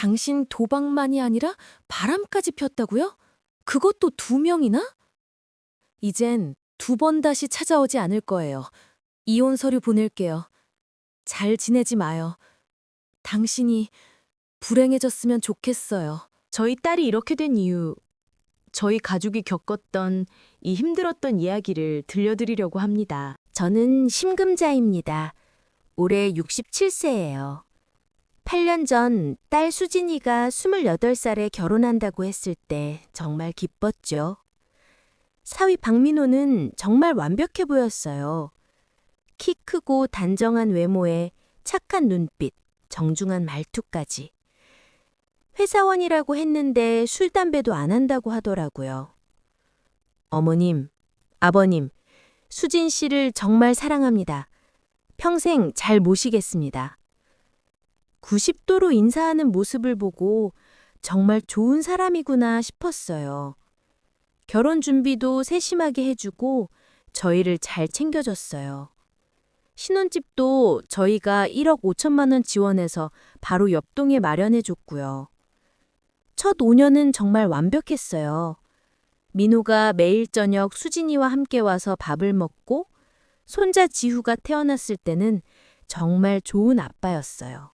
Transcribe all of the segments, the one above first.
당신 도박만이 아니라 바람까지 폈다고요? 그것도 2명이나? 이젠 2번 다시 찾아오지 않을 거예요. 이혼 서류 보낼게요. 잘 지내지 마요. 당신이 불행해졌으면 좋겠어요. 저희 딸이 이렇게 된 이유, 저희 가족이 겪었던 이 힘들었던 이야기를 들려드리려고 합니다. 저는 심금자입니다. 올해 67세예요. 8년 전 딸 수진이가 28살에 결혼한다고 했을 때 정말 기뻤죠. 사위 박민호는 정말 완벽해 보였어요. 키 크고 단정한 외모에 착한 눈빛, 정중한 말투까지. 회사원이라고 했는데 술, 담배도 안 한다고 하더라고요. 어머님, 아버님, 수진 씨를 정말 사랑합니다. 평생 잘 모시겠습니다. 90도로 인사하는 모습을 보고 정말 좋은 사람이구나 싶었어요. 결혼 준비도 세심하게 해주고 저희를 잘 챙겨줬어요. 신혼집도 저희가 1억 5천만 원 지원해서 바로 옆동에 마련해줬고요. 첫 5년은 정말 완벽했어요. 민호가 매일 저녁 수진이와 함께 와서 밥을 먹고 손자 지후가 태어났을 때는 정말 좋은 아빠였어요.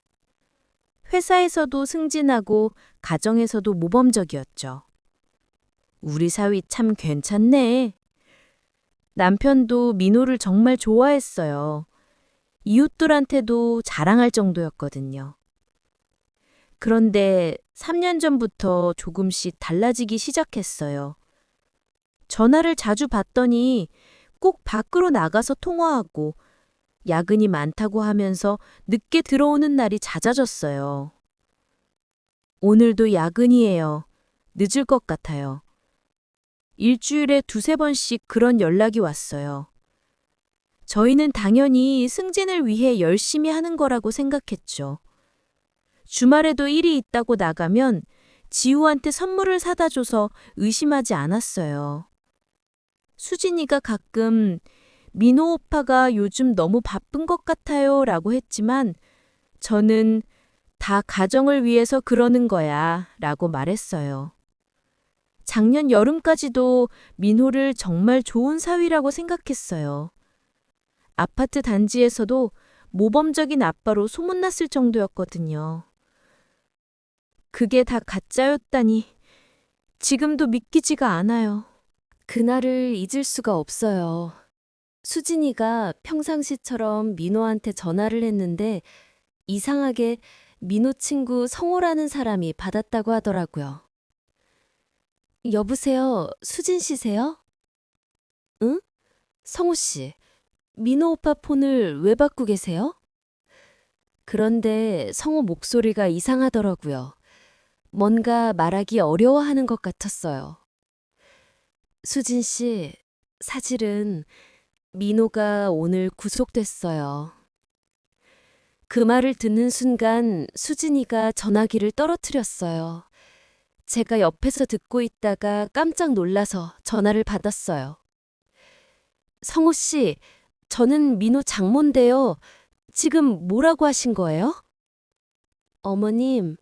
회사에서도 승진하고 가정에서도 모범적이었죠. 우리 사위 참 괜찮네. 남편도 민호를 정말 좋아했어요. 이웃들한테도 자랑할 정도였거든요. 그런데 3년 전부터 조금씩 달라지기 시작했어요. 전화를 자주 받더니 꼭 밖으로 나가서 통화하고 야근이 많다고 하면서 늦게 들어오는 날이 잦아졌어요. 오늘도 야근이에요. 늦을 것 같아요. 일주일에 2~3번씩 그런 연락이 왔어요. 저희는 당연히 승진을 위해 열심히 하는 거라고 생각했죠. 주말에도 일이 있다고 나가면 지우한테 선물을 사다 줘서 의심하지 않았어요. 수진이가 가끔 민호 오빠가 요즘 너무 바쁜 것 같아요 라고 했지만 저는 다 가정을 위해서 그러는 거야 라고 말했어요. 작년 여름까지도 민호를 정말 좋은 사위라고 생각했어요. 아파트 단지에서도 모범적인 아빠로 소문났을 정도였거든요. 그게 다 가짜였다니 지금도 믿기지가 않아요. 그날을 잊을 수가 없어요. 수진이가 평상시처럼 민호한테 전화를 했는데 이상하게 민호 친구 성호라는 사람이 받았다고 하더라고요. 여보세요, 수진 씨세요? 응? 성호 씨, 민호 오빠 폰을 왜 받고 계세요? 그런데 성호 목소리가 이상하더라고요. 뭔가 말하기 어려워하는 것 같았어요. 수진 씨, 사실은 민호가 오늘 구속됐어요. 그 말을 듣는 순간 수진이가 전화기를 떨어뜨렸어요. 제가 옆에서 듣고 있다가 깜짝 놀라서 전화를 받았어요. 성호 씨, 저는 민호 장모인데요. 지금 뭐라고 하신 거예요? 어머님,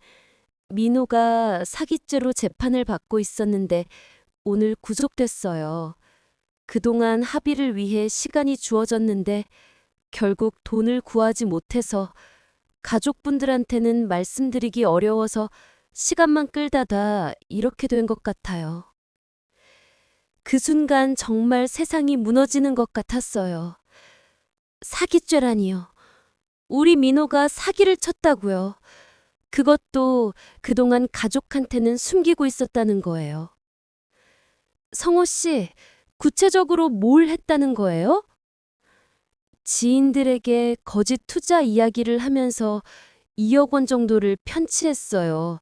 민호가 사기죄로 재판을 받고 있었는데 오늘 구속됐어요. 그동안 합의를 위해 시간이 주어졌는데 결국 돈을 구하지 못해서 가족분들한테는 말씀드리기 어려워서 시간만 끌다가 이렇게 된 것 같아요. 그 순간 정말 세상이 무너지는 것 같았어요. 사기죄라니요. 우리 민호가 사기를 쳤다고요. 그것도 그동안 가족한테는 숨기고 있었다는 거예요. 성호 씨, 구체적으로 뭘 했다는 거예요? 지인들에게 거짓 투자 이야기를 하면서 2억 원 정도를 편취했어요.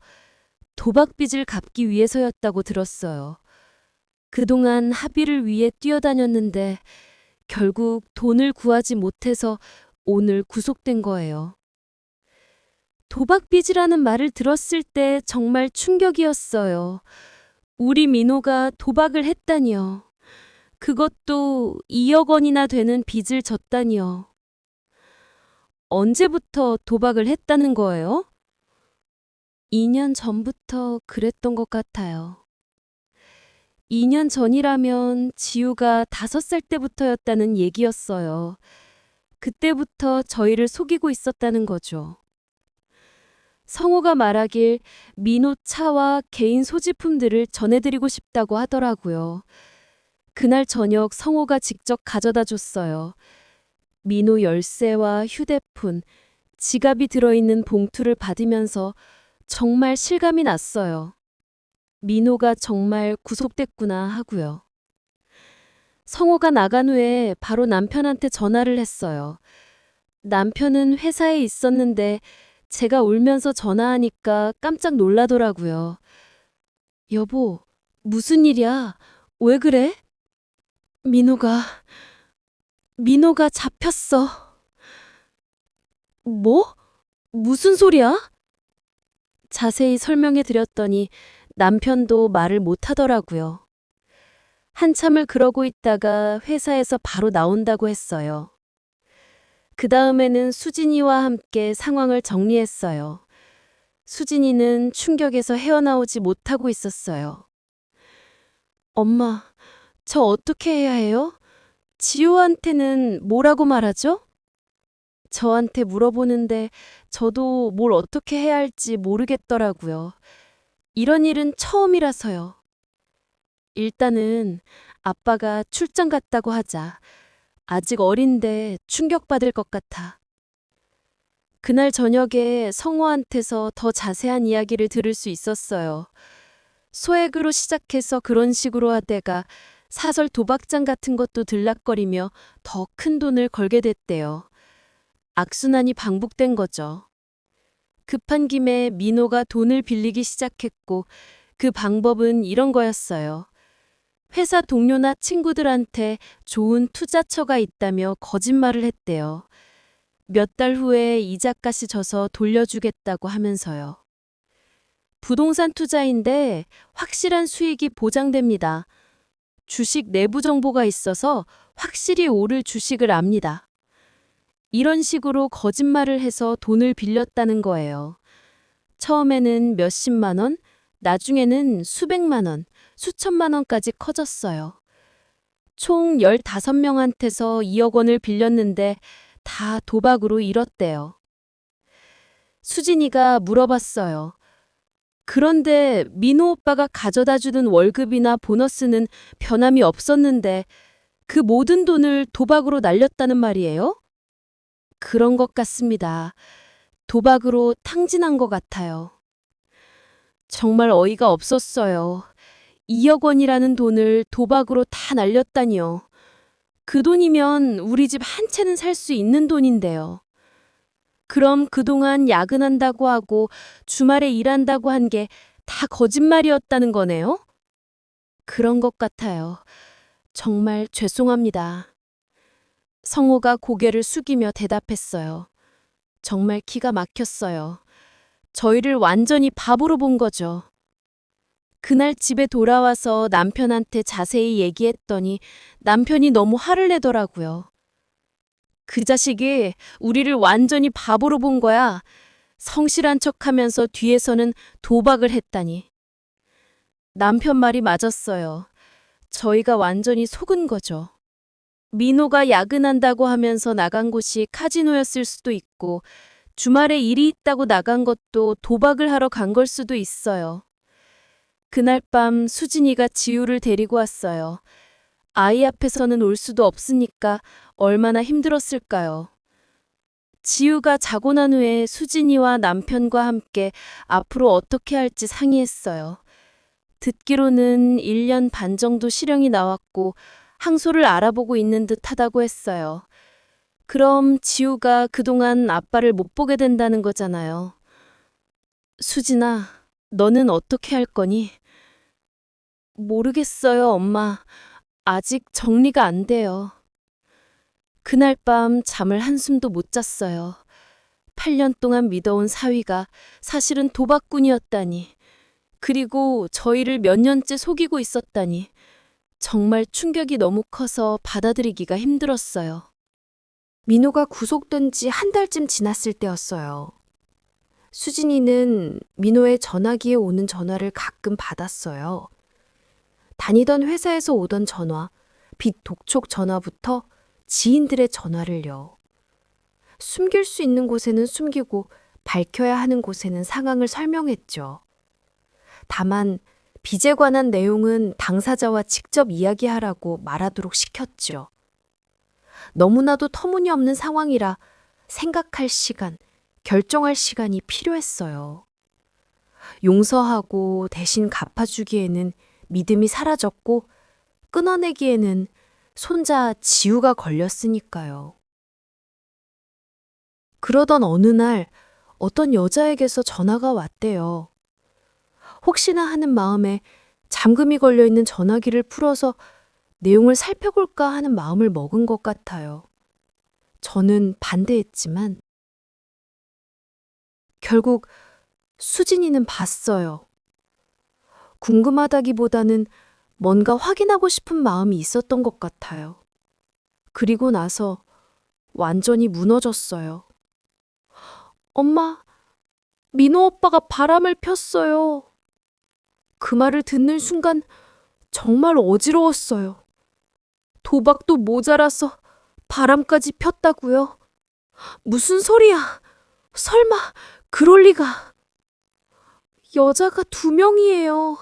도박 빚을 갚기 위해서였다고 들었어요. 그동안 합의를 위해 뛰어다녔는데 결국 돈을 구하지 못해서 오늘 구속된 거예요. 도박 빚이라는 말을 들었을 때 정말 충격이었어요. 우리 민호가 도박을 했다니요. 그것도 2억 원이나 되는 빚을 졌다니요. 언제부터 도박을 했다는 거예요? 2년 전부터 그랬던 것 같아요. 2년 전이라면 지우가 5살 때부터였다는 얘기였어요. 그때부터 저희를 속이고 있었다는 거죠. 성호가 말하길 민호 차와 개인 소지품들을 전해드리고 싶다고 하더라고요. 그날 저녁 성호가 직접 가져다 줬어요. 민호 열쇠와 휴대폰, 지갑이 들어있는 봉투를 받으면서 정말 실감이 났어요. 민호가 정말 구속됐구나 하고요. 성호가 나간 후에 바로 남편한테 전화를 했어요. 남편은 회사에 있었는데 제가 울면서 전화하니까 깜짝 놀라더라고요. 여보, 무슨 일이야? 왜 그래? 민호가 잡혔어. 뭐? 무슨 소리야? 자세히 설명해 드렸더니 남편도 말을 못 하더라고요. 한참을 그러고 있다가 회사에서 바로 나온다고 했어요. 그 다음에는 수진이와 함께 상황을 정리했어요. 수진이는 충격에서 헤어나오지 못하고 있었어요. 엄마, 저 어떻게 해야 해요? 지우한테는 뭐라고 말하죠? 저한테 물어보는데 저도 뭘 어떻게 해야 할지 모르겠더라고요. 이런 일은 처음이라서요. 일단은 아빠가 출장 갔다고 하자. 아직 어린데 충격받을 것 같아. 그날 저녁에 성호한테서 더 자세한 이야기를 들을 수 있었어요. 소액으로 시작해서 그런 식으로 하다가 사설 도박장 같은 것도 들락거리며 더 큰 돈을 걸게 됐대요. 악순환이 반복된 거죠. 급한 김에 민호가 돈을 빌리기 시작했고 그 방법은 이런 거였어요. 회사 동료나 친구들한테 좋은 투자처가 있다며 거짓말을 했대요. 몇 달 후에 이자까지 져서 돌려주겠다고 하면서요. 부동산 투자인데 확실한 수익이 보장됩니다. 주식 내부 정보가 있어서 확실히 오를 주식을 압니다. 이런 식으로 거짓말을 해서 돈을 빌렸다는 거예요. 처음에는 몇십만 원, 나중에는 수백만 원, 수천만 원까지 커졌어요. 총 15명한테서 2억 원을 빌렸는데 다 도박으로 잃었대요. 수진이가 물어봤어요. 그런데 민호 오빠가 가져다 주는 월급이나 보너스는 변함이 없었는데 그 모든 돈을 도박으로 날렸다는 말이에요? 그런 것 같습니다. 도박으로 탕진한 것 같아요. 정말 어이가 없었어요. 2억 원이라는 돈을 도박으로 다 날렸다니요. 그 돈이면 우리 집 한 채는 살 수 있는 돈인데요. 그럼 그동안 야근한다고 하고 주말에 일한다고 한 게 다 거짓말이었다는 거네요? 그런 것 같아요. 정말 죄송합니다. 성호가 고개를 숙이며 대답했어요. 정말 기가 막혔어요. 저희를 완전히 바보로 본 거죠. 그날 집에 돌아와서 남편한테 자세히 얘기했더니 남편이 너무 화를 내더라고요. 그 자식이 우리를 완전히 바보로 본 거야. 성실한 척하면서 뒤에서는 도박을 했다니. 남편 말이 맞았어요. 저희가 완전히 속은 거죠. 민호가 야근한다고 하면서 나간 곳이 카지노였을 수도 있고 주말에 일이 있다고 나간 것도 도박을 하러 간 걸 수도 있어요. 그날 밤 수진이가 지우를 데리고 왔어요. 아이 앞에서는 울 수도 없으니까 얼마나 힘들었을까요. 지우가 자고 난 후에 수진이와 남편과 함께 앞으로 어떻게 할지 상의했어요. 듣기로는 1년 반 정도 실형이 나왔고 항소를 알아보고 있는 듯 하다고 했어요. 그럼 지우가 그동안 아빠를 못 보게 된다는 거잖아요. 수진아, 너는 어떻게 할 거니? 모르겠어요, 엄마. 아직 정리가 안 돼요. 그날 밤 잠을 한숨도 못 잤어요. 8년 동안 믿어온 사위가 사실은 도박꾼이었다니. 그리고 저희를 몇 년째 속이고 있었다니. 정말 충격이 너무 커서 받아들이기가 힘들었어요. 민호가 구속된 지 한 달쯤 지났을 때였어요. 수진이는 민호의 전화기에 오는 전화를 가끔 받았어요. 다니던 회사에서 오던 전화, 빚 독촉 전화부터 지인들의 전화를요. 숨길 수 있는 곳에는 숨기고 밝혀야 하는 곳에는 상황을 설명했죠. 다만 빚에 관한 내용은 당사자와 직접 이야기하라고 말하도록 시켰죠. 너무나도 터무니없는 상황이라 생각할 시간, 결정할 시간이 필요했어요. 용서하고 대신 갚아주기에는 믿음이 사라졌고 끊어내기에는 손자 지우가 걸렸으니까요. 그러던 어느 날 어떤 여자에게서 전화가 왔대요. 혹시나 하는 마음에 잠금이 걸려있는 전화기를 풀어서 내용을 살펴볼까 하는 마음을 먹은 것 같아요. 저는 반대했지만 결국 수진이는 봤어요. 궁금하다기보다는 뭔가 확인하고 싶은 마음이 있었던 것 같아요. 그리고 나서 완전히 무너졌어요. 엄마, 민호 오빠가 바람을 폈어요. 그 말을 듣는 순간 정말 어지러웠어요. 도박도 모자라서 바람까지 폈다고요? 무슨 소리야? 설마 그럴 리가. 여자가 2명이에요.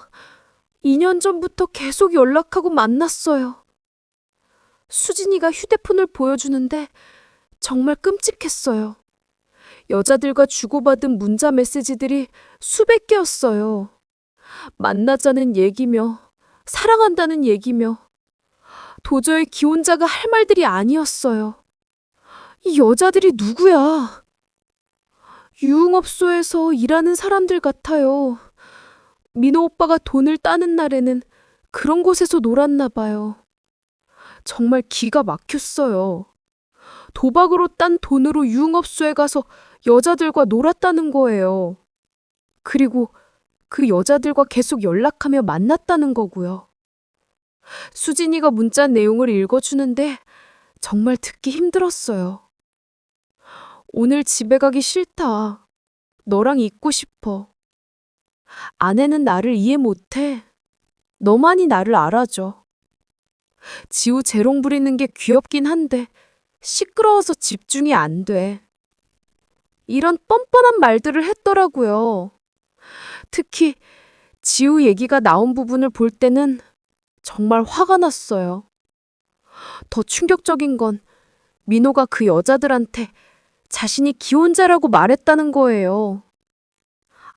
2년 전부터 계속 연락하고 만났어요. 수진이가 휴대폰을 보여주는데 정말 끔찍했어요. 여자들과 주고받은 문자 메시지들이 수백 개였어요. 만나자는 얘기며 사랑한다는 얘기며 도저히 기혼자가 할 말들이 아니었어요. 이 여자들이 누구야? 유흥업소에서 일하는 사람들 같아요. 민호 오빠가 돈을 따는 날에는 그런 곳에서 놀았나 봐요. 정말 기가 막혔어요. 도박으로 딴 돈으로 유흥업소에 가서 여자들과 놀았다는 거예요. 그리고 그 여자들과 계속 연락하며 만났다는 거고요. 수진이가 문자 내용을 읽어주는데 정말 듣기 힘들었어요. 오늘 집에 가기 싫다. 너랑 있고 싶어. 아내는 나를 이해 못해. 너만이 나를 알아줘. 지우 재롱 부리는 게 귀엽긴 한데 시끄러워서 집중이 안 돼. 이런 뻔뻔한 말들을 했더라고요. 특히 지우 얘기가 나온 부분을 볼 때는 정말 화가 났어요. 더 충격적인 건 민호가 그 여자들한테 자신이 기혼자라고 말했다는 거예요.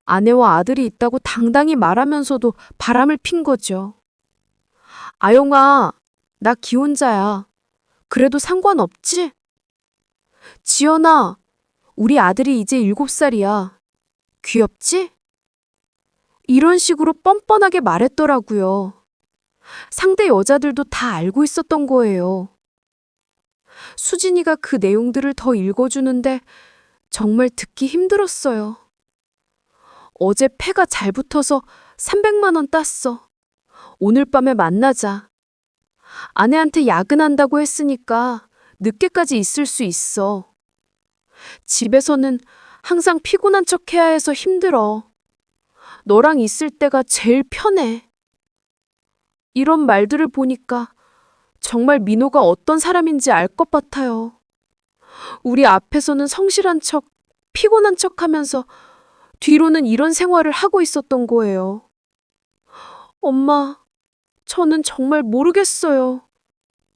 아내와 아들이 있다고 당당히 말하면서도 바람을 핀 거죠. 아영아, 나 기혼자야. 그래도 상관없지? 지연아, 우리 아들이 이제 7살이야. 귀엽지? 이런 식으로 뻔뻔하게 말했더라고요. 상대 여자들도 다 알고 있었던 거예요. 수진이가 그 내용들을 더 읽어주는데 정말 듣기 힘들었어요. 어제 패가 잘 붙어서 300만 원 땄어. 오늘 밤에 만나자. 아내한테 야근한다고 했으니까 늦게까지 있을 수 있어. 집에서는 항상 피곤한 척 해야 해서 힘들어. 너랑 있을 때가 제일 편해. 이런 말들을 보니까 정말 민호가 어떤 사람인지 알 것 같아요. 우리 앞에서는 성실한 척, 피곤한 척 하면서 뒤로는 이런 생활을 하고 있었던 거예요. 엄마, 저는 정말 모르겠어요.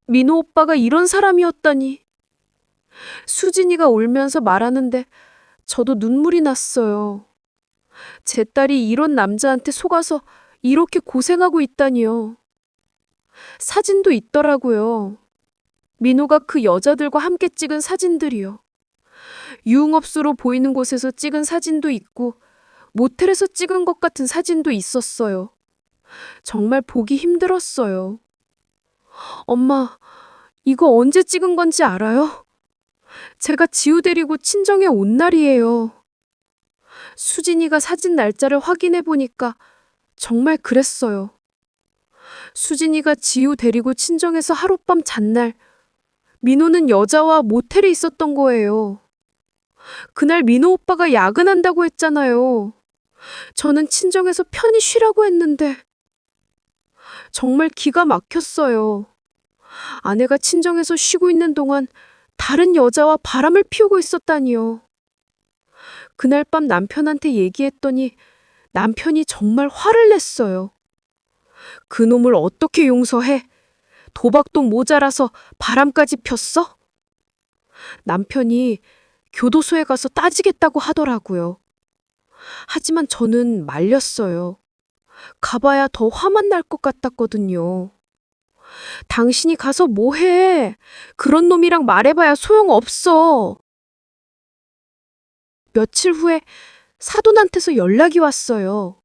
민호 오빠가 이런 사람이었다니. 수진이가 울면서 말하는데 저도 눈물이 났어요. 제 딸이 이런 남자한테 속아서 이렇게 고생하고 있다니요. 사진도 있더라고요. 민호가 그 여자들과 함께 찍은 사진들이요. 유흥업소로 보이는 곳에서 찍은 사진도 있고 모텔에서 찍은 것 같은 사진도 있었어요. 정말 보기 힘들었어요. 엄마, 이거 언제 찍은 건지 알아요? 제가 지우 데리고 친정에 온 날이에요. 수진이가 사진 날짜를 확인해 보니까 정말 그랬어요. 수진이가 지우 데리고 친정에서 하룻밤 잔 날 민호는 여자와 모텔에 있었던 거예요. 그날 민호 오빠가 야근한다고 했잖아요. 저는 친정에서 편히 쉬라고 했는데 정말 기가 막혔어요. 아내가 친정에서 쉬고 있는 동안 다른 여자와 바람을 피우고 있었다니요. 그날 밤 남편한테 얘기했더니 남편이 정말 화를 냈어요. 그놈을 어떻게 용서해? 도박도 모자라서 바람까지 폈어? 남편이 교도소에 가서 따지겠다고 하더라고요. 하지만 저는 말렸어요. 가봐야 더 화만 날 것 같았거든요. 당신이 가서 뭐 해? 그런 놈이랑 말해봐야 소용없어. 며칠 후에 사돈한테서 연락이 왔어요.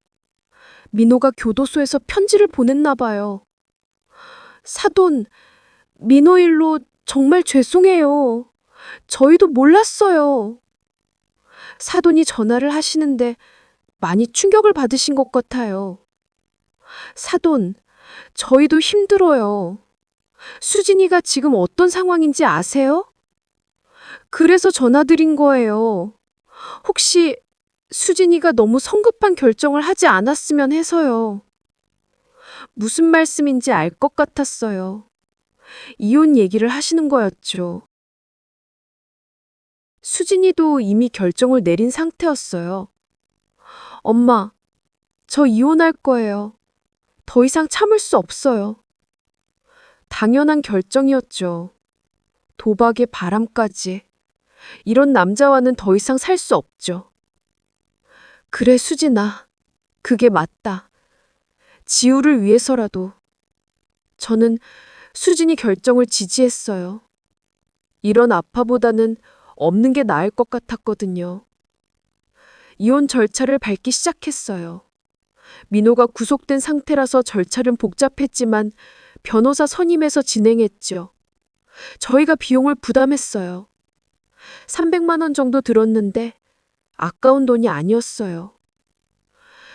민호가 교도소에서 편지를 보냈나 봐요. 사돈, 민호 일로 정말 죄송해요. 저희도 몰랐어요. 사돈이 전화를 하시는데 많이 충격을 받으신 것 같아요. 사돈, 저희도 힘들어요. 수진이가 지금 어떤 상황인지 아세요? 그래서 전화드린 거예요. 혹시 수진이가 너무 성급한 결정을 하지 않았으면 해서요. 무슨 말씀인지 알 것 같았어요. 이혼 얘기를 하시는 거였죠. 수진이도 이미 결정을 내린 상태였어요. 엄마, 저 이혼할 거예요. 더 이상 참을 수 없어요. 당연한 결정이었죠. 도박에 바람까지. 이런 남자와는 더 이상 살 수 없죠. 그래, 수진아. 그게 맞다. 지우를 위해서라도. 저는 수진이 결정을 지지했어요. 이런 아파보다는 없는 게 나을 것 같았거든요. 이혼 절차를 밟기 시작했어요. 민호가 구속된 상태라서 절차는 복잡했지만 변호사 선임해서 진행했죠. 저희가 비용을 부담했어요. 300만 원 정도 들었는데 아까운 돈이 아니었어요.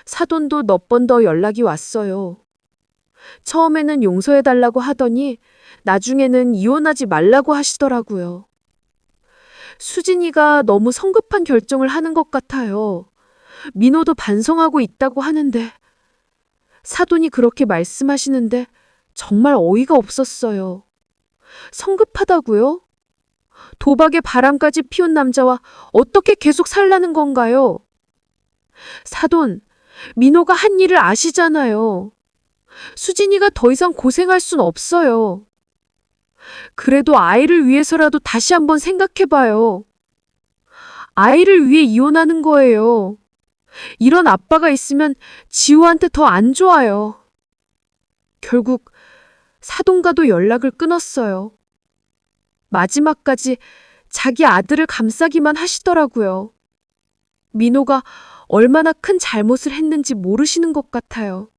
사돈도 몇 번 더 연락이 왔어요. 처음에는 용서해달라고 하더니 나중에는 이혼하지 말라고 하시더라고요. 수진이가 너무 성급한 결정을 하는 것 같아요. 민호도 반성하고 있다고 하는데 사돈이 그렇게 말씀하시는데 정말 어이가 없었어요. 성급하다고요? 도박에 바람까지 피운 남자와 어떻게 계속 살라는 건가요? 사돈, 민호가 한 일을 아시잖아요. 수진이가 더 이상 고생할 순 없어요. 그래도 아이를 위해서라도 다시 한번 생각해봐요. 아이를 위해 이혼하는 거예요. 이런 아빠가 있으면 지우한테 더 안 좋아요. 결국 사돈과도 연락을 끊었어요. 마지막까지 자기 아들을 감싸기만 하시더라고요. 민호가 얼마나 큰 잘못을 했는지 모르시는 것 같아요.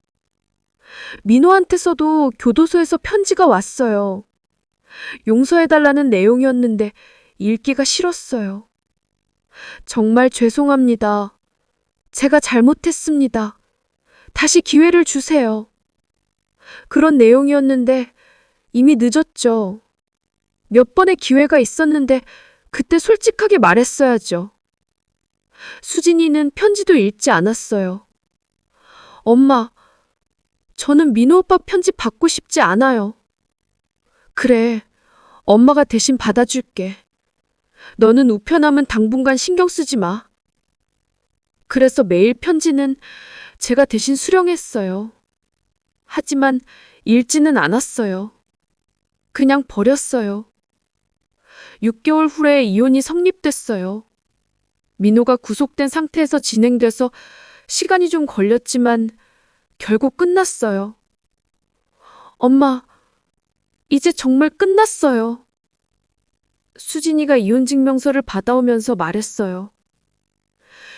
민호한테서도 교도소에서 편지가 왔어요. 용서해달라는 내용이었는데 읽기가 싫었어요. 정말 죄송합니다. 제가 잘못했습니다. 다시 기회를 주세요. 그런 내용이었는데 이미 늦었죠. 몇 번의 기회가 있었는데 그때 솔직하게 말했어야죠. 수진이는 편지도 읽지 않았어요. 엄마, 저는 민호 오빠 편지 받고 싶지 않아요. 그래, 엄마가 대신 받아줄게. 너는 우편함은 당분간 신경 쓰지 마. 그래서 매일 편지는 제가 대신 수령했어요. 하지만 읽지는 않았어요. 그냥 버렸어요. 6개월 후에 이혼이 성립됐어요. 민호가 구속된 상태에서 진행돼서 시간이 좀 걸렸지만 결국 끝났어요. 엄마, 이제 정말 끝났어요. 수진이가 이혼증명서를 받아오면서 말했어요.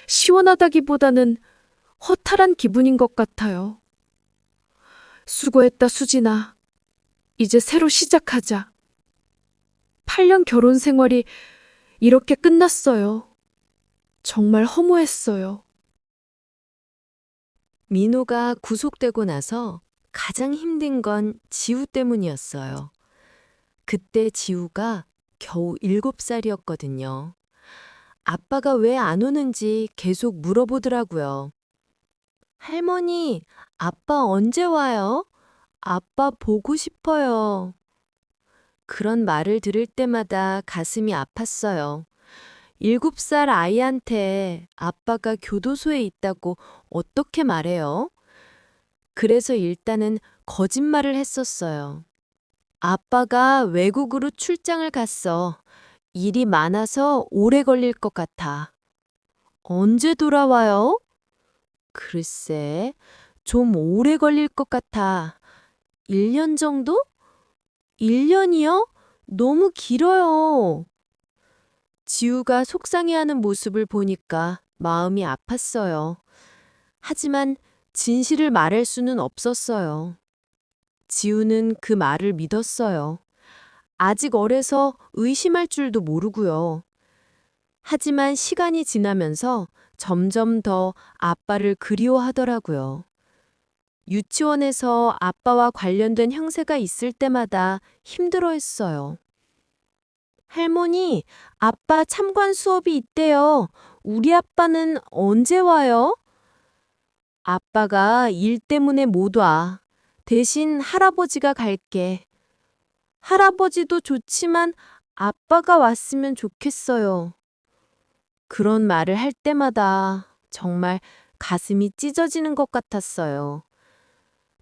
시원하다기보다는 허탈한 기분인 것 같아요. 수고했다, 수진아. 이제 새로 시작하자. 8년 결혼 생활이 이렇게 끝났어요. 정말 허무했어요. 민호가 구속되고 나서 가장 힘든 건 지우 때문이었어요. 그때 지우가 겨우 7살이었거든요. 아빠가 왜 안 오는지 계속 물어보더라고요. 할머니, 아빠 언제 와요? 아빠 보고 싶어요. 그런 말을 들을 때마다 가슴이 아팠어요. 7살 아이한테 아빠가 교도소에 있다고 어떻게 말해요? 그래서 일단은 거짓말을 했었어요. 아빠가 외국으로 출장을 갔어. 일이 많아서 오래 걸릴 것 같아. 언제 돌아와요? 글쎄, 좀 오래 걸릴 것 같아. 1년 정도? 1년이요? 너무 길어요. 지우가 속상해하는 모습을 보니까 마음이 아팠어요. 하지만 진실을 말할 수는 없었어요. 지우는 그 말을 믿었어요. 아직 어려서 의심할 줄도 모르고요. 하지만 시간이 지나면서 점점 더 아빠를 그리워하더라고요. 유치원에서 아빠와 관련된 형세가 있을 때마다 힘들어했어요. 할머니, 아빠 참관 수업이 있대요. 우리 아빠는 언제 와요? 아빠가 일 때문에 못 와. 대신 할아버지가 갈게. 할아버지도 좋지만 아빠가 왔으면 좋겠어요. 그런 말을 할 때마다 정말 가슴이 찢어지는 것 같았어요.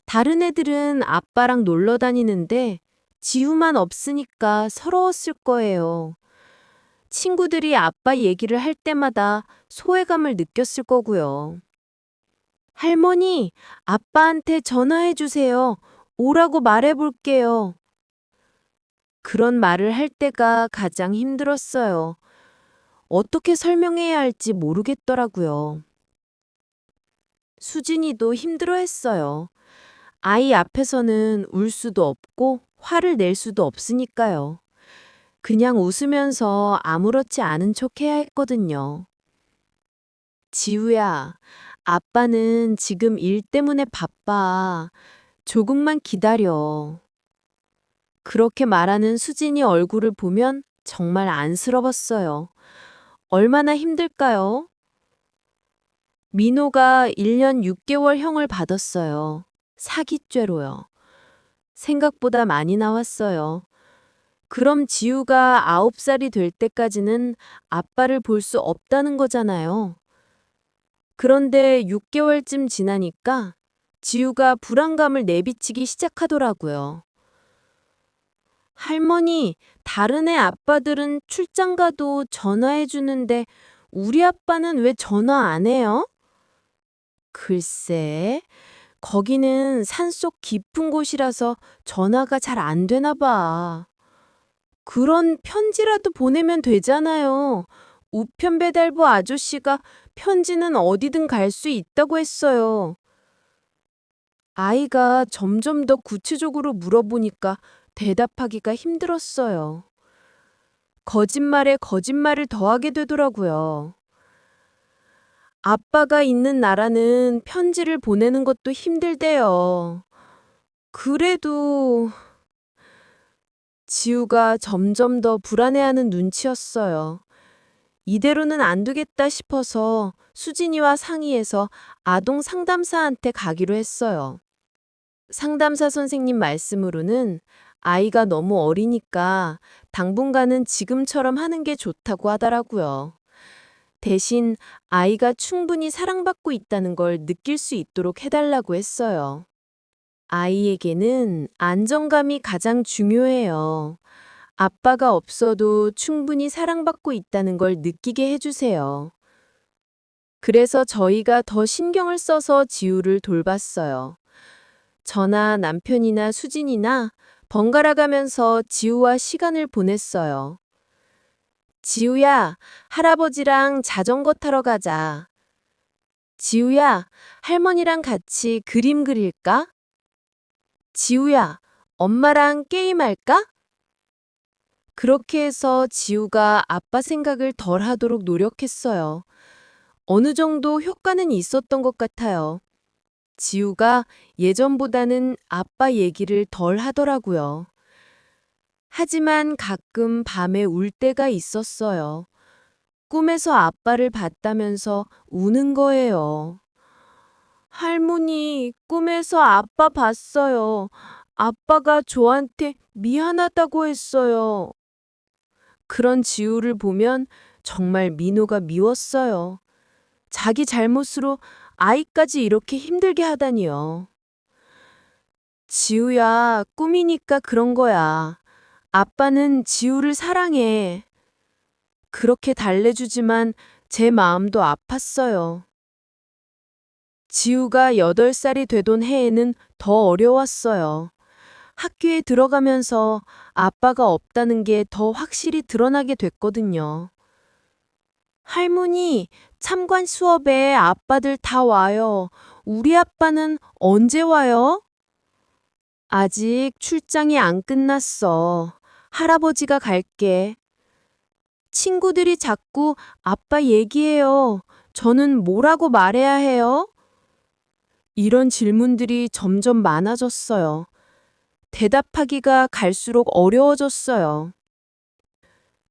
다른 애들은 아빠랑 놀러 다니는데 지우만 없으니까 서러웠을 거예요. 친구들이 아빠 얘기를 할 때마다 소외감을 느꼈을 거고요. 할머니, 아빠한테 전화해 주세요. 오라고 말해 볼게요. 그런 말을 할 때가 가장 힘들었어요. 어떻게 설명해야 할지 모르겠더라고요. 수진이도 힘들어했어요. 아이 앞에서는 울 수도 없고 화를 낼 수도 없으니까요. 그냥 웃으면서 아무렇지 않은 척 해야 했거든요. 지우야, 아빠는 지금 일 때문에 바빠. 조금만 기다려. 그렇게 말하는 수진이 얼굴을 보면 정말 안쓰러웠어요. 얼마나 힘들까요? 민호가 1년 6개월 형을 받았어요. 사기죄로요. 생각보다 많이 나왔어요. 그럼 지우가 9살이 될 때까지는 아빠를 볼 수 없다는 거잖아요. 그런데 6개월쯤 지나니까 지우가 불안감을 내비치기 시작하더라고요. 할머니, 다른 애 아빠들은 출장 가도 전화해 주는데 우리 아빠는 왜 전화 안 해요? 글쎄, 거기는 산속 깊은 곳이라서 전화가 잘 안 되나 봐. 그런 편지라도 보내면 되잖아요. 우편 배달부 아저씨가 편지는 어디든 갈 수 있다고 했어요. 아이가 점점 더 구체적으로 물어보니까 대답하기가 힘들었어요. 거짓말에 거짓말을 더하게 되더라고요. 아빠가 있는 나라는 편지를 보내는 것도 힘들대요. 그래도 지우가 점점 더 불안해하는 눈치였어요. 이대로는 안 되겠다 싶어서 수진이와 상의해서 아동 상담사한테 가기로 했어요. 상담사 선생님 말씀으로는 아이가 너무 어리니까 당분간은 지금처럼 하는 게 좋다고 하더라고요. 대신 아이가 충분히 사랑받고 있다는 걸 느낄 수 있도록 해달라고 했어요. 아이에게는 안정감이 가장 중요해요. 아빠가 없어도 충분히 사랑받고 있다는 걸 느끼게 해주세요. 그래서 저희가 더 신경을 써서 지우를 돌봤어요. 저나 남편이나 수진이나 번갈아 가면서 지우와 시간을 보냈어요. 지우야, 할아버지랑 자전거 타러 가자. 지우야, 할머니랑 같이 그림 그릴까? 지우야, 엄마랑 게임할까? 그렇게 해서 지우가 아빠 생각을 덜 하도록 노력했어요. 어느 정도 효과는 있었던 것 같아요. 지우가 예전보다는 아빠 얘기를 덜 하더라고요. 하지만 가끔 밤에 울 때가 있었어요. 꿈에서 아빠를 봤다면서 우는 거예요. 할머니, 꿈에서 아빠 봤어요. 아빠가 저한테 미안하다고 했어요. 그런 지우를 보면 정말 민호가 미웠어요. 자기 잘못으로 아이까지 이렇게 힘들게 하다니요. 지우야, 꿈이니까 그런 거야. 아빠는 지우를 사랑해. 그렇게 달래주지만 제 마음도 아팠어요. 지우가 8살이 되던 해에는 더 어려웠어요. 학교에 들어가면서 아빠가 없다는 게 더 확실히 드러나게 됐거든요. 할머니, 참관 수업에 아빠들 다 와요. 우리 아빠는 언제 와요? 아직 출장이 안 끝났어. 할아버지가 갈게. 친구들이 자꾸 아빠 얘기해요. 저는 뭐라고 말해야 해요? 이런 질문들이 점점 많아졌어요. 대답하기가 갈수록 어려워졌어요.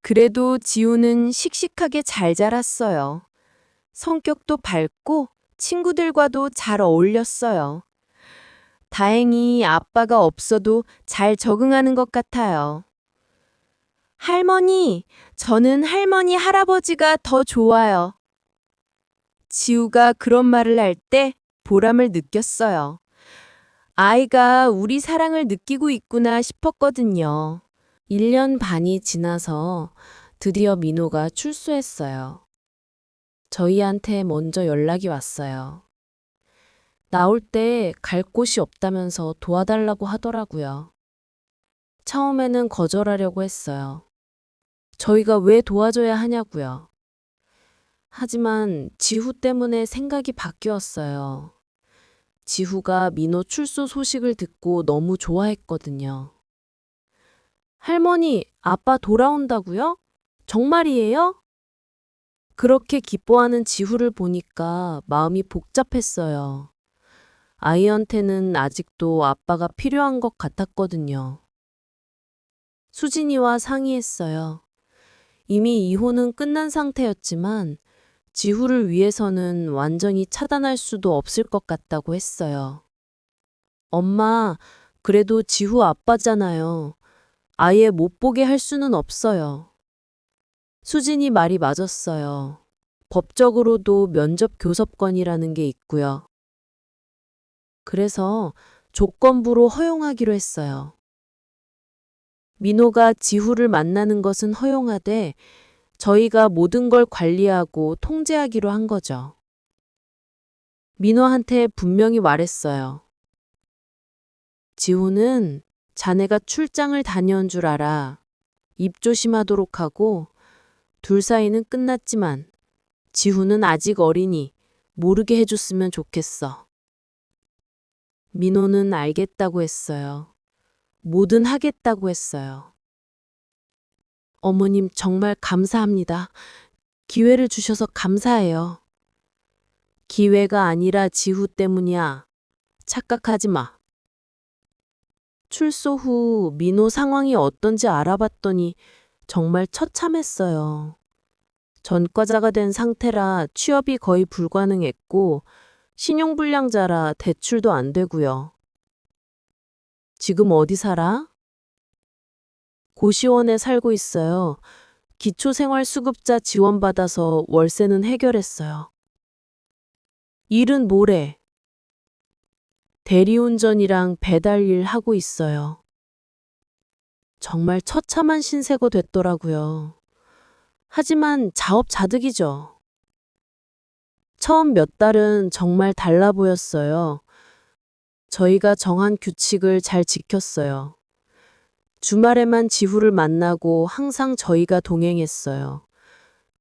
그래도 지우는 씩씩하게 잘 자랐어요. 성격도 밝고 친구들과도 잘 어울렸어요. 다행히 아빠가 없어도 잘 적응하는 것 같아요. 할머니, 저는 할머니, 할아버지가 더 좋아요. 지우가 그런 말을 할 때 보람을 느꼈어요. 아이가 우리 사랑을 느끼고 있구나 싶었거든요. 1년 반이 지나서 드디어 민호가 출소했어요. 저희한테 먼저 연락이 왔어요. 나올 때 갈 곳이 없다면서 도와달라고 하더라고요. 처음에는 거절하려고 했어요. 저희가 왜 도와줘야 하냐고요. 하지만 지후 때문에 생각이 바뀌었어요. 지후가 민호 출소 소식을 듣고 너무 좋아했거든요. 할머니, 아빠 돌아온다고요? 정말이에요? 그렇게 기뻐하는 지후를 보니까 마음이 복잡했어요. 아이한테는 아직도 아빠가 필요한 것 같았거든요. 수진이와 상의했어요. 이미 이혼은 끝난 상태였지만 지후를 위해서는 완전히 차단할 수도 없을 것 같다고 했어요. 엄마, 그래도 지후 아빠잖아요. 아예 못 보게 할 수는 없어요. 수진이 말이 맞았어요. 법적으로도 면접 교섭권이라는 게 있고요. 그래서 조건부로 허용하기로 했어요. 민호가 지후를 만나는 것은 허용하되 저희가 모든 걸 관리하고 통제하기로 한 거죠. 민호한테 분명히 말했어요. 지후는 자네가 출장을 다녀온 줄 알아. 입 조심하도록 하고 둘 사이는 끝났지만 지후는 아직 어리니 모르게 해줬으면 좋겠어. 민호는 알겠다고 했어요. 뭐든 하겠다고 했어요. 어머님 정말 감사합니다. 기회를 주셔서 감사해요. 기회가 아니라 지후 때문이야. 착각하지 마. 출소 후 민호 상황이 어떤지 알아봤더니 정말 처참했어요. 전과자가 된 상태라 취업이 거의 불가능했고 신용불량자라 대출도 안 되고요. 지금 어디 살아? 고시원에 살고 있어요. 기초생활수급자 지원받아서 월세는 해결했어요. 일은 뭐래? 대리운전이랑 배달일 하고 있어요. 정말 처참한 신세가 됐더라고요. 하지만 자업자득이죠. 처음 몇 달은 정말 달라 보였어요. 저희가 정한 규칙을 잘 지켰어요. 주말에만 지후를 만나고 항상 저희가 동행했어요.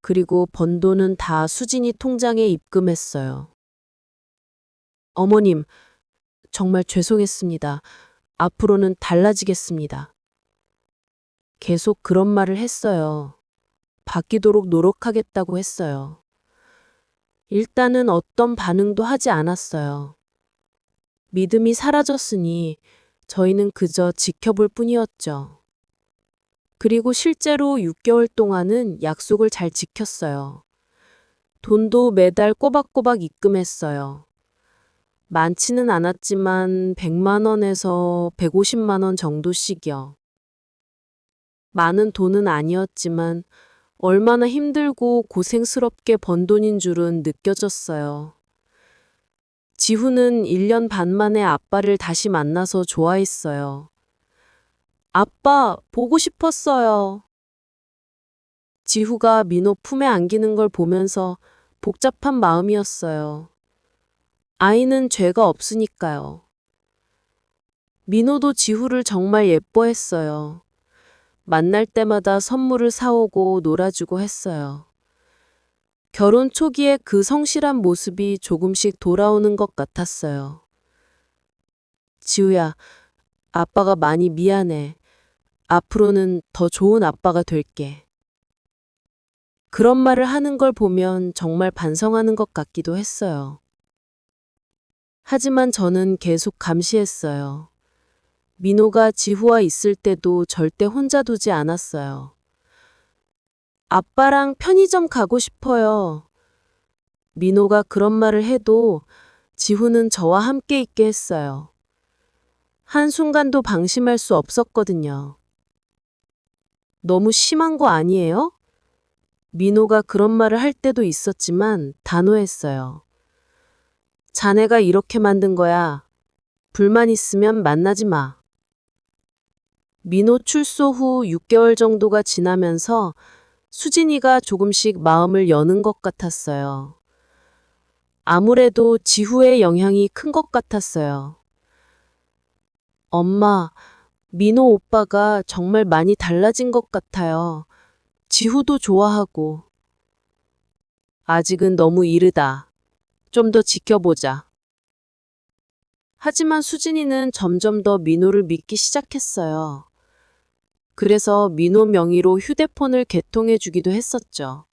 그리고 번 돈은 다 수진이 통장에 입금했어요. 어머님, 정말 죄송했습니다. 앞으로는 달라지겠습니다. 계속 그런 말을 했어요. 바뀌도록 노력하겠다고 했어요. 일단은 어떤 반응도 하지 않았어요. 믿음이 사라졌으니 저희는 그저 지켜볼 뿐이었죠. 그리고 실제로 6개월 동안은 약속을 잘 지켰어요. 돈도 매달 꼬박꼬박 입금했어요. 많지는 않았지만 100만 원에서 150만 원 정도씩이요. 많은 돈은 아니었지만 얼마나 힘들고 고생스럽게 번 돈인 줄은 느껴졌어요. 지후는 1년 반 만에 아빠를 다시 만나서 좋아했어요. 아빠, 보고 싶었어요. 지후가 민호 품에 안기는 걸 보면서 복잡한 마음이었어요. 아이는 죄가 없으니까요. 민호도 지후를 정말 예뻐했어요. 만날 때마다 선물을 사오고 놀아주고 했어요. 결혼 초기에 그 성실한 모습이 조금씩 돌아오는 것 같았어요. 지우야, 아빠가 많이 미안해. 앞으로는 더 좋은 아빠가 될게. 그런 말을 하는 걸 보면 정말 반성하는 것 같기도 했어요. 하지만 저는 계속 감시했어요. 민호가 지후와 있을 때도 절대 혼자 두지 않았어요. 아빠랑 편의점 가고 싶어요. 민호가 그런 말을 해도 지후는 저와 함께 있게 했어요. 한순간도 방심할 수 없었거든요. 너무 심한 거 아니에요? 민호가 그런 말을 할 때도 있었지만 단호했어요. 자네가 이렇게 만든 거야. 불만 있으면 만나지 마. 민호 출소 후 6개월 정도가 지나면서 수진이가 조금씩 마음을 여는 것 같았어요. 아무래도 지후의 영향이 큰 것 같았어요. 엄마, 민호 오빠가 정말 많이 달라진 것 같아요. 지후도 좋아하고. 아직은 너무 이르다. 좀 더 지켜보자. 하지만 수진이는 점점 더 민호를 믿기 시작했어요. 그래서 민호 명의로 휴대폰을 개통해 주기도 했었죠.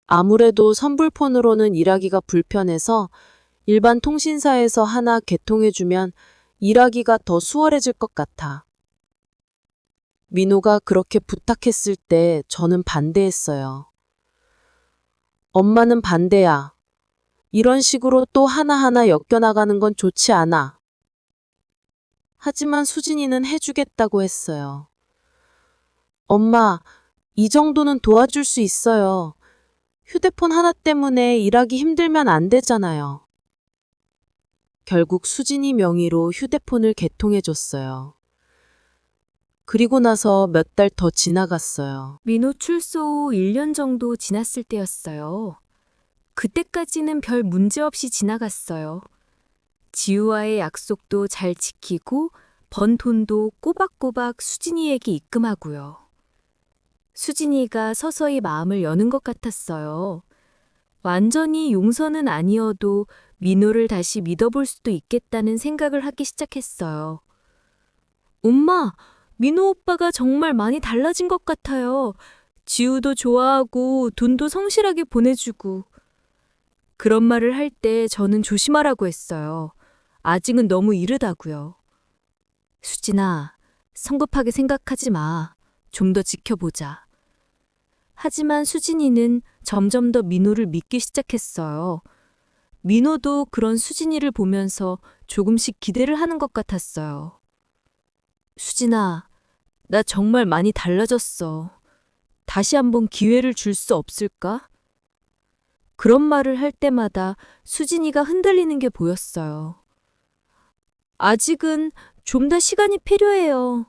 아무래도 선불폰으로는 일하기가 불편해서 일반 통신사에서 하나 개통해 주면 일하기가 더 수월해질 것 같아. 민호가 그렇게 부탁했을 때 저는 반대했어요. 엄마는 반대야. 이런 식으로 또 하나하나 엮여나가는 건 좋지 않아. 하지만 수진이는 해주겠다고 했어요. 엄마, 이 정도는 도와줄 수 있어요. 휴대폰 하나 때문에 일하기 힘들면 안 되잖아요. 결국 수진이 명의로 휴대폰을 개통해줬어요. 그리고 나서 몇 달 더 지나갔어요. 민호 출소 후 1년 정도 지났을 때였어요. 그때까지는 별 문제 없이 지나갔어요. 지우와의 약속도 잘 지키고 번 돈도 꼬박꼬박 수진이에게 입금하고요. 수진이가 서서히 마음을 여는 것 같았어요. 완전히 용서는 아니어도 민호를 다시 믿어볼 수도 있겠다는 생각을 하기 시작했어요. 엄마, 민호 오빠가 정말 많이 달라진 것 같아요. 지우도 좋아하고 돈도 성실하게 보내주고. 그런 말을 할 때 저는 조심하라고 했어요. 아직은 너무 이르다고요. 수진아, 성급하게 생각하지 마. 좀 더 지켜보자. 하지만 수진이는 점점 더 민호를 믿기 시작했어요. 민호도 그런 수진이를 보면서 조금씩 기대를 하는 것 같았어요. 수진아, 나 정말 많이 달라졌어. 다시 한번 기회를 줄 수 없을까? 그런 말을 할 때마다 수진이가 흔들리는 게 보였어요. 아직은 좀 더 시간이 필요해요.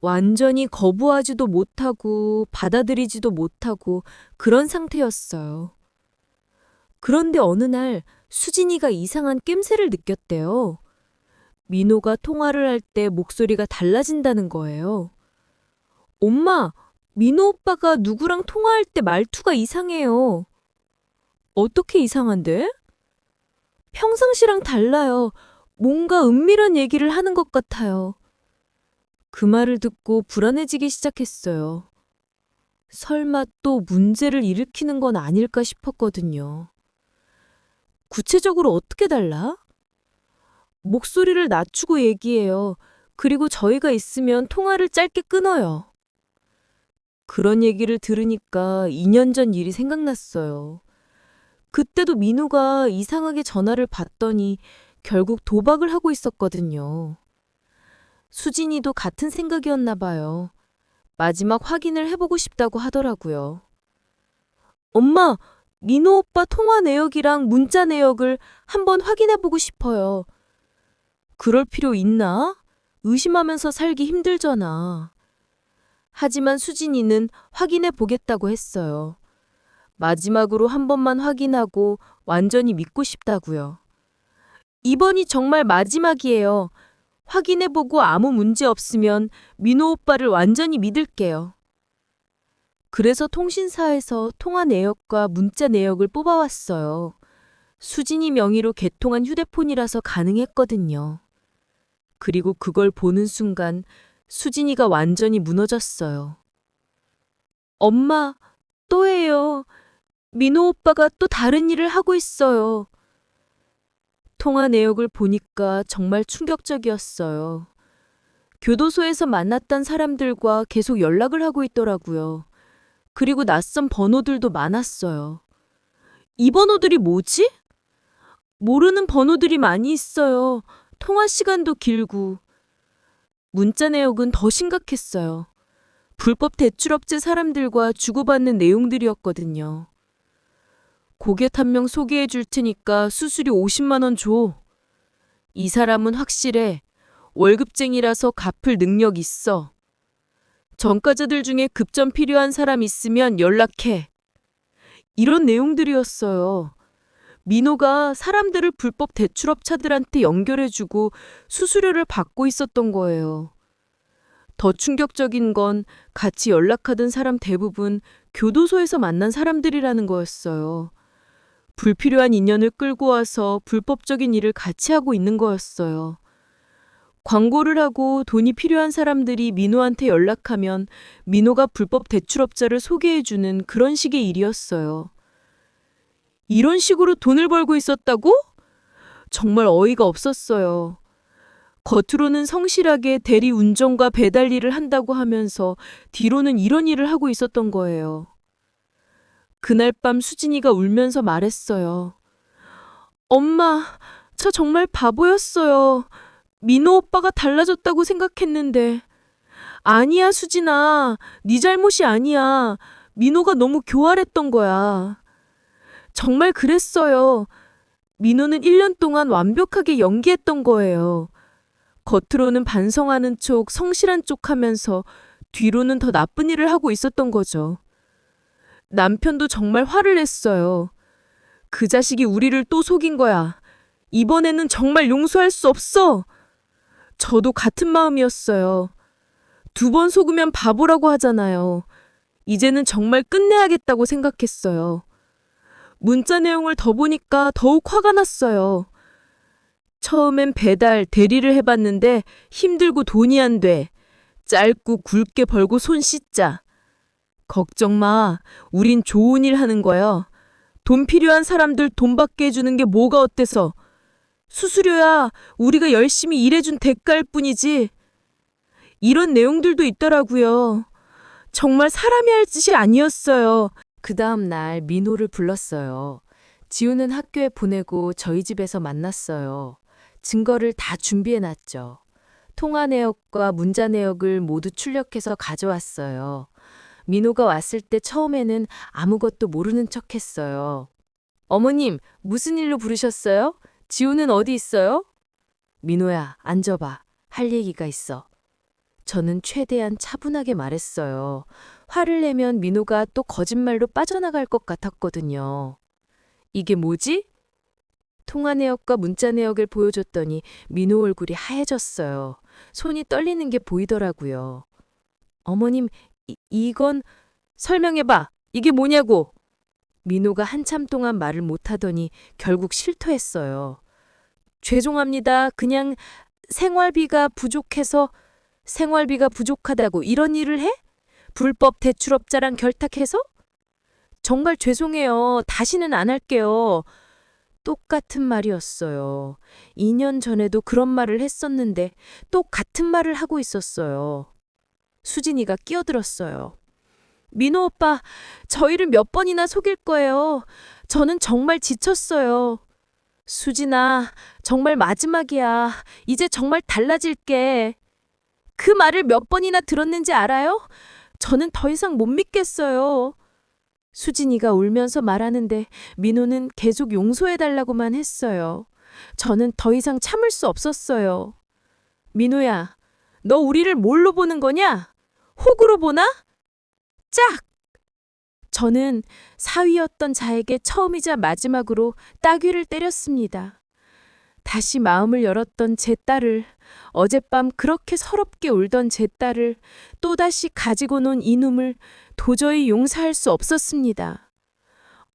완전히 거부하지도 못하고 받아들이지도 못하고 그런 상태였어요. 그런데 어느 날 수진이가 이상한 낌새를 느꼈대요. 민호가 통화를 할 때 목소리가 달라진다는 거예요. 엄마, 민호 오빠가 누구랑 통화할 때 말투가 이상해요. 어떻게 이상한데? 평상시랑 달라요. 뭔가 은밀한 얘기를 하는 것 같아요. 그 말을 듣고 불안해지기 시작했어요. 설마 또 문제를 일으키는 건 아닐까 싶었거든요. 구체적으로 어떻게 달라? 목소리를 낮추고 얘기해요. 그리고 저희가 있으면 통화를 짧게 끊어요. 그런 얘기를 들으니까 2년 전 일이 생각났어요. 그때도 민호가 이상하게 전화를 받더니 결국 도박을 하고 있었거든요. 수진이도 같은 생각이었나 봐요. 마지막 확인을 해보고 싶다고 하더라고요. 엄마, 민호 오빠 통화 내역이랑 문자 내역을 한번 확인해보고 싶어요. 그럴 필요 있나? 의심하면서 살기 힘들잖아. 하지만 수진이는 확인해 보겠다고 했어요. 마지막으로 한 번만 확인하고 완전히 믿고 싶다고요. 이번이 정말 마지막이에요. 확인해보고 아무 문제 없으면 민호 오빠를 완전히 믿을게요. 그래서 통신사에서 통화 내역과 문자 내역을 뽑아왔어요. 수진이 명의로 개통한 휴대폰이라서 가능했거든요. 그리고 그걸 보는 순간 수진이가 완전히 무너졌어요. 엄마, 또예요. 민호 오빠가 또 다른 일을 하고 있어요. 통화 내역을 보니까 정말 충격적이었어요. 교도소에서 만났던 사람들과 계속 연락을 하고 있더라고요. 그리고 낯선 번호들도 많았어요. 이 번호들이 뭐지? 모르는 번호들이 많이 있어요. 통화 시간도 길고. 문자 내역은 더 심각했어요. 불법 대출업체 사람들과 주고받는 내용들이었거든요. 고객 한 명 소개해 줄 테니까 수수료 50만 원 줘. 이 사람은 확실해. 월급쟁이라서 갚을 능력 있어. 전과자들 중에 급전 필요한 사람 있으면 연락해. 이런 내용들이었어요. 민호가 사람들을 불법 대출업자들한테 연결해주고 수수료를 받고 있었던 거예요. 더 충격적인 건 같이 연락하던 사람 대부분 교도소에서 만난 사람들이라는 거였어요. 불필요한 인연을 끌고 와서 불법적인 일을 같이 하고 있는 거였어요. 광고를 하고 돈이 필요한 사람들이 민호한테 연락하면 민호가 불법 대출업자를 소개해주는 그런 식의 일이었어요. 이런 식으로 돈을 벌고 있었다고? 정말 어이가 없었어요. 겉으로는 성실하게 대리 운전과 배달 일을 한다고 하면서 뒤로는 이런 일을 하고 있었던 거예요. 그날 밤 수진이가 울면서 말했어요. 엄마, 저 정말 바보였어요. 민호 오빠가 달라졌다고 생각했는데. 아니야, 수진아. 네 잘못이 아니야. 민호가 너무 교활했던 거야. 정말 그랬어요. 민호는 1년 동안 완벽하게 연기했던 거예요. 겉으로는 반성하는 쪽, 성실한 쪽 하면서 뒤로는 더 나쁜 일을 하고 있었던 거죠. 남편도 정말 화를 냈어요. 그 자식이 우리를 또 속인 거야. 이번에는 정말 용서할 수 없어. 저도 같은 마음이었어요. 2번 속으면 바보라고 하잖아요. 이제는 정말 끝내야겠다고 생각했어요. 문자 내용을 더 보니까 더욱 화가 났어요. 처음엔 배달, 대리를 해봤는데 힘들고 돈이 안 돼. 짧고 굵게 벌고 손 씻자. 걱정 마. 우린 좋은 일 하는 거야. 돈 필요한 사람들 돈 받게 해주는 게 뭐가 어때서. 수수료야 우리가 열심히 일해준 대가일 뿐이지. 이런 내용들도 있더라고요. 정말 사람이 할 짓이 아니었어요. 그 다음 날 민호를 불렀어요. 지우는 학교에 보내고 저희 집에서 만났어요. 증거를 다 준비해놨죠. 통화 내역과 문자 내역을 모두 출력해서 가져왔어요. 민호가 왔을 때 처음에는 아무것도 모르는 척했어요. 어머님, 무슨 일로 부르셨어요? 지우는 어디 있어요? 민호야, 앉아봐. 할 얘기가 있어. 저는 최대한 차분하게 말했어요. 화를 내면 민호가 또 거짓말로 빠져나갈 것 같았거든요. 이게 뭐지? 통화 내역과 문자 내역을 보여줬더니 민호 얼굴이 하얘졌어요. 손이 떨리는 게 보이더라고요. 어머님, 이건 설명해봐. 이게 뭐냐고. 민호가 한참 동안 말을 못하더니 결국 실토했어요. 죄송합니다. 그냥 생활비가 부족하다고 이런 일을 해? 불법 대출업자랑 결탁해서? 정말 죄송해요. 다시는 안 할게요. 똑같은 말이었어요. 2년 전에도 그런 말을 했었는데 똑같은 말을 하고 있었어요. 수진이가 끼어들었어요. 민호 오빠, 저희를 몇 번이나 속일 거예요. 저는 정말 지쳤어요. 수진아, 정말 마지막이야. 이제 정말 달라질게. 그 말을 몇 번이나 들었는지 알아요? 저는 더 이상 못 믿겠어요. 수진이가 울면서 말하는데 민호는 계속 용서해달라고만 했어요. 저는 더 이상 참을 수 없었어요. 민호야, 너 우리를 뭘로 보는 거냐? 혹으로 보나? 짝! 저는 사위였던 자에게 처음이자 마지막으로 따귀를 때렸습니다. 다시 마음을 열었던 제 딸을, 어젯밤 그렇게 서럽게 울던 제 딸을 또다시 가지고 논 이놈을 도저히 용서할 수 없었습니다.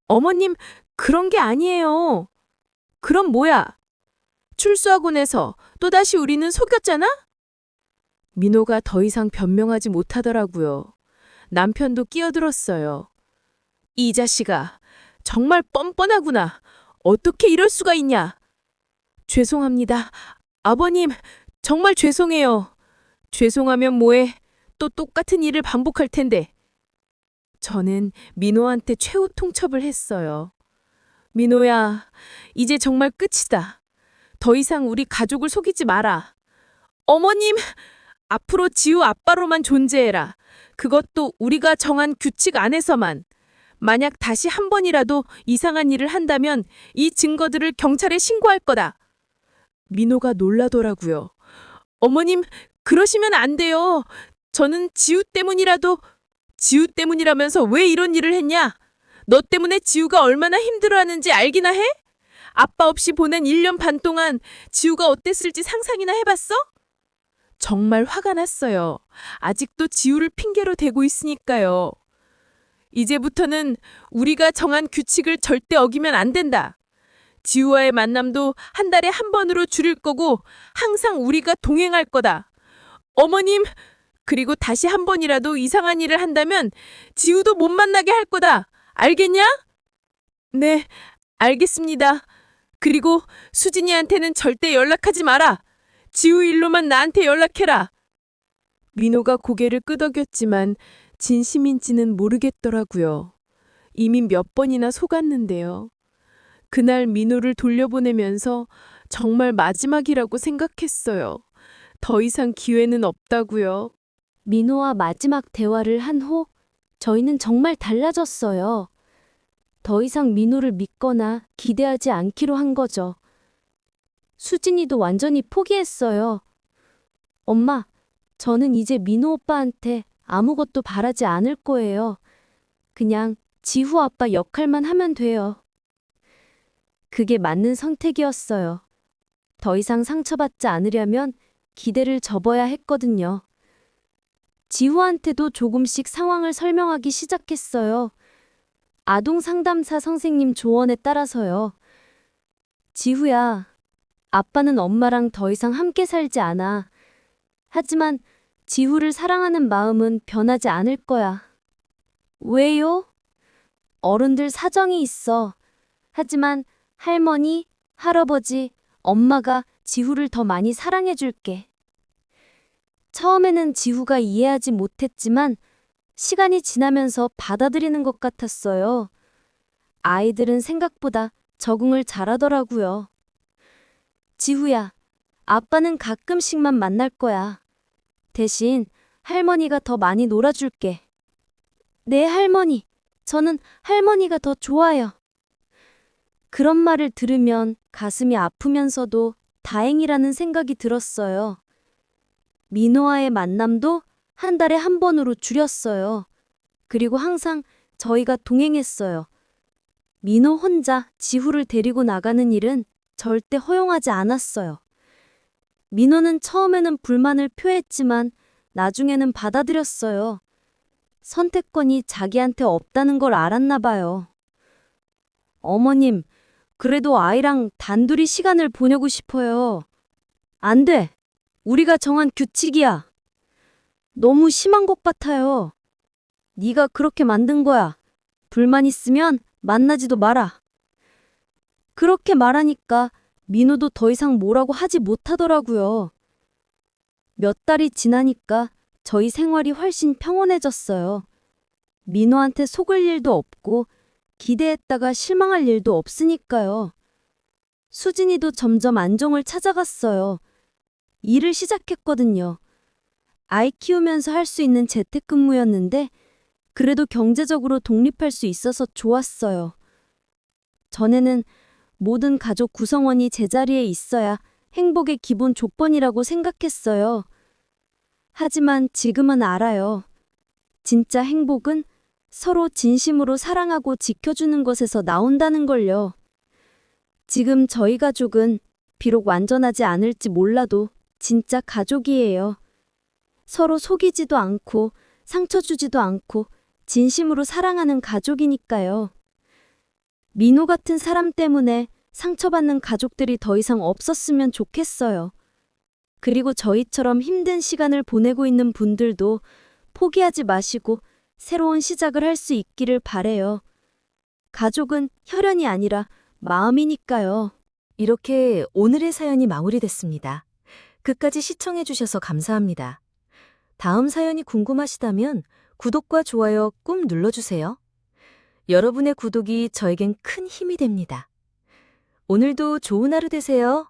어머님, 그런 게 아니에요. 그럼 뭐야? 출소학원에서 또다시 우리는 속였잖아? 민호가 더 이상 변명하지 못하더라고요. 남편도 끼어들었어요. 이 자식아, 정말 뻔뻔하구나. 어떻게 이럴 수가 있냐? 죄송합니다. 아버님, 정말 죄송해요. 죄송하면 뭐해? 또 똑같은 일을 반복할 텐데. 저는 민호한테 최후 통첩을 했어요. 민호야, 이제 정말 끝이다. 더 이상 우리 가족을 속이지 마라. 어머님, 앞으로 지우 아빠로만 존재해라. 그것도 우리가 정한 규칙 안에서만. 만약 다시 한 번이라도 이상한 일을 한다면 이 증거들을 경찰에 신고할 거다. 민호가 놀라더라고요. 어머님, 그러시면 안 돼요. 저는 지우 때문이라면서 왜 이런 일을 했냐? 너 때문에 지우가 얼마나 힘들어하는지 알기나 해? 아빠 없이 보낸 1년 반 동안 지우가 어땠을지 상상이나 해봤어? 정말 화가 났어요. 아직도 지우를 핑계로 대고 있으니까요. 이제부터는 우리가 정한 규칙을 절대 어기면 안 된다. 지우와의 만남도 한 달에 한 번으로 줄일 거고 항상 우리가 동행할 거다. 어머님, 그리고 다시 한 번이라도 이상한 일을 한다면 지우도 못 만나게 할 거다. 알겠냐? 네, 알겠습니다. 그리고 수진이한테는 절대 연락하지 마라. 지우 일로만 나한테 연락해라. 민호가 고개를 끄덕였지만 진심인지는 모르겠더라고요. 이미 몇 번이나 속았는데요. 그날 민호를 돌려보내면서 정말 마지막이라고 생각했어요. 더 이상 기회는 없다고요. 민호와 마지막 대화를 한 후 저희는 정말 달라졌어요. 더 이상 민호를 믿거나 기대하지 않기로 한 거죠. 수진이도 완전히 포기했어요. 엄마, 저는 이제 민호 오빠한테 아무것도 바라지 않을 거예요. 그냥 지후 아빠 역할만 하면 돼요. 그게 맞는 선택이었어요. 더 이상 상처받지 않으려면 기대를 접어야 했거든요. 지후한테도 조금씩 상황을 설명하기 시작했어요. 아동 상담사 선생님 조언에 따라서요. 지후야, 아빠는 엄마랑 더 이상 함께 살지 않아. 하지만 지후를 사랑하는 마음은 변하지 않을 거야. 왜요? 어른들 사정이 있어. 하지만 할머니, 할아버지, 엄마가 지후를 더 많이 사랑해 줄게. 처음에는 지후가 이해하지 못했지만 시간이 지나면서 받아들이는 것 같았어요. 아이들은 생각보다 적응을 잘하더라고요. 지후야, 아빠는 가끔씩만 만날 거야. 대신 할머니가 더 많이 놀아줄게. 네, 할머니. 저는 할머니가 더 좋아요. 그런 말을 들으면 가슴이 아프면서도 다행이라는 생각이 들었어요. 민호와의 만남도 한 달에 한 번으로 줄였어요. 그리고 항상 저희가 동행했어요. 민호 혼자 지후를 데리고 나가는 일은 절대 허용하지 않았어요. 민호는 처음에는 불만을 표했지만 나중에는 받아들였어요. 선택권이 자기한테 없다는 걸 알았나 봐요. 어머님, 그래도 아이랑 단둘이 시간을 보내고 싶어요. 안 돼. 우리가 정한 규칙이야. 너무 심한 것 같아요. 네가 그렇게 만든 거야. 불만 있으면 만나지도 마라. 그렇게 말하니까 민호도 더 이상 뭐라고 하지 못하더라고요. 몇 달이 지나니까 저희 생활이 훨씬 평온해졌어요. 민호한테 속을 일도 없고 기대했다가 실망할 일도 없으니까요. 수진이도 점점 안정을 찾아갔어요. 일을 시작했거든요. 아이 키우면서 할 수 있는 재택근무였는데 그래도 경제적으로 독립할 수 있어서 좋았어요. 전에는 모든 가족 구성원이 제자리에 있어야 행복의 기본 조건이라고 생각했어요. 하지만 지금은 알아요. 진짜 행복은 서로 진심으로 사랑하고 지켜주는 것에서 나온다는 걸요. 지금 저희 가족은 비록 완전하지 않을지 몰라도 진짜 가족이에요. 서로 속이지도 않고 상처 주지도 않고 진심으로 사랑하는 가족이니까요. 민호 같은 사람 때문에 상처받는 가족들이 더 이상 없었으면 좋겠어요. 그리고 저희처럼 힘든 시간을 보내고 있는 분들도 포기하지 마시고 새로운 시작을 할 수 있기를 바래요. 가족은 혈연이 아니라 마음이니까요. 이렇게 오늘의 사연이 마무리됐습니다. 끝까지 시청해주셔서 감사합니다. 다음 사연이 궁금하시다면 구독과 좋아요 꾹 눌러주세요. 여러분의 구독이 저에겐 큰 힘이 됩니다. 오늘도 좋은 하루 되세요.